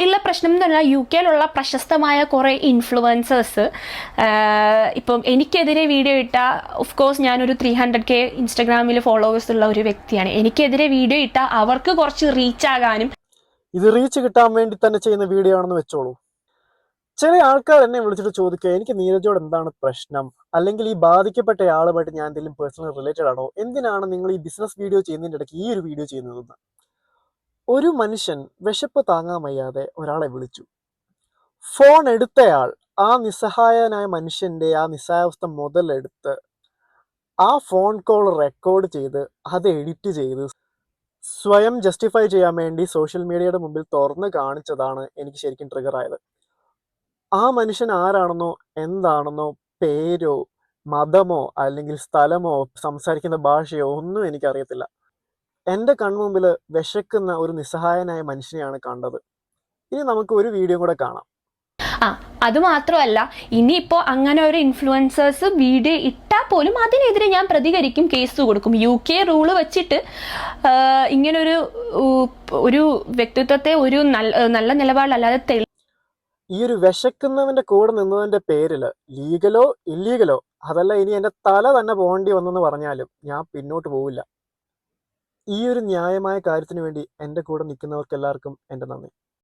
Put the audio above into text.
ഉള്ള പ്രശ്നം എന്ന് പറഞ്ഞാൽ UK പ്രശസ്തമായ കുറേ ഇൻഫ്ലുവൻസേഴ്സ് ഇപ്പം എനിക്കെതിരെ വീഡിയോ ഇട്ട, ഓഫ് കോഴ്സ് ഞാനൊരു 300K ഇൻസ്റ്റഗ്രാമിൽ ഫോളോവേഴ്സ് ഉള്ള ഒരു വ്യക്തിയാണ്. എനിക്കെതിരെ വീഡിയോ ഇട്ട അവർക്ക് കുറച്ച് റീച്ച് ആകാനും ഇത് റീച്ച് കിട്ടാൻ വേണ്ടി തന്നെ ചെയ്യുന്ന വീഡിയോ ആണെന്ന് വെച്ചോളൂ. ചില ആൾക്കാർ എന്നെ വിളിച്ചിട്ട് ചോദിക്കുക, എനിക്ക് നീരജോട് എന്താണ് പ്രശ്നം, അല്ലെങ്കിൽ ഈ ബാധിക്കപ്പെട്ട ആളുമായിട്ട് ഞാൻ എന്തെങ്കിലും പേഴ്സണൽ റിലേറ്റഡ് ആണോ, എന്തിനാണ് നിങ്ങൾ ഈ ബിസിനസ് വീഡിയോ ചെയ്യുന്നതിൻ്റെ ഇടയ്ക്ക് ഈ ഒരു വീഡിയോ ചെയ്യുന്നതെന്ന്. ഒരു മനുഷ്യൻ വിശപ്പ് താങ്ങാൻ വയ്യാതെ ഒരാളെ വിളിച്ചു. ഫോൺ എടുത്തയാൾ ആ നിസ്സഹായനായ മനുഷ്യന്റെ ആ നിസ്സഹായാവസ്ഥ മുതലെടുത്ത് ആ ഫോൺ കോൾ റെക്കോർഡ് ചെയ്ത് അത് എഡിറ്റ് ചെയ്ത് സ്വയം ജസ്റ്റിഫൈ ചെയ്യാൻ വേണ്ടി സോഷ്യൽ മീഡിയയുടെ മുമ്പിൽ തുറന്ന് കാണിച്ചതാണ് എനിക്ക് ശരിക്കും ട്രിഗർ ആയത്. ആ മനുഷ്യൻ ആരാണെന്നോ എന്താണെന്നോ പേരോ മതമോ അല്ലെങ്കിൽ സ്ഥലമോ സംസാരിക്കുന്ന ഭാഷയോ ഒന്നും എനിക്കറിയത്തില്ല. എൻ്റെ കൺമുമ്പിൽ വിശക്കുന്ന ഒരു നിസ്സഹായനായ മനുഷ്യനെയാണ് കണ്ടത്. ഇനി നമുക്ക് ഒരു വീഡിയോ കൂടെ കാണാം. അതുമാത്രമല്ല, ഇനിയിപ്പോൾ അങ്ങനെ ഒരു ഇൻഫ്ലുവൻസേഴ്സ് വീഡിയോ ഇട്ടാൽ പോലും അതിനെതിരെ ഞാൻ പ്രതികരിക്കും, കേസ് കൊടുക്കും. UK റൂള് വെച്ചിട്ട് ഇങ്ങനൊരു ഒരു വ്യക്തിത്വത്തെ ഒരു നല്ല നിലപാടല്ലാതെ ഈ ഒരു വിശക്കുന്നവന്റെ കൂടെ നിന്നതിന്റെ പേരിൽ ലീഗലോ ഇല്ലീഗലോ അതല്ല, ഇനി എൻ്റെ തല തന്നെ പോകേണ്ടി വന്നെന്ന് പറഞ്ഞാലും ഞാൻ പിന്നോട്ട് പോവില്ല. ഈ ഒരു ന്യായമായ കാര്യത്തിന് വേണ്ടി എൻ്റെ കൂടെ നിൽക്കുന്നവർക്ക് എല്ലാവർക്കും എൻ്റെ നന്ദി.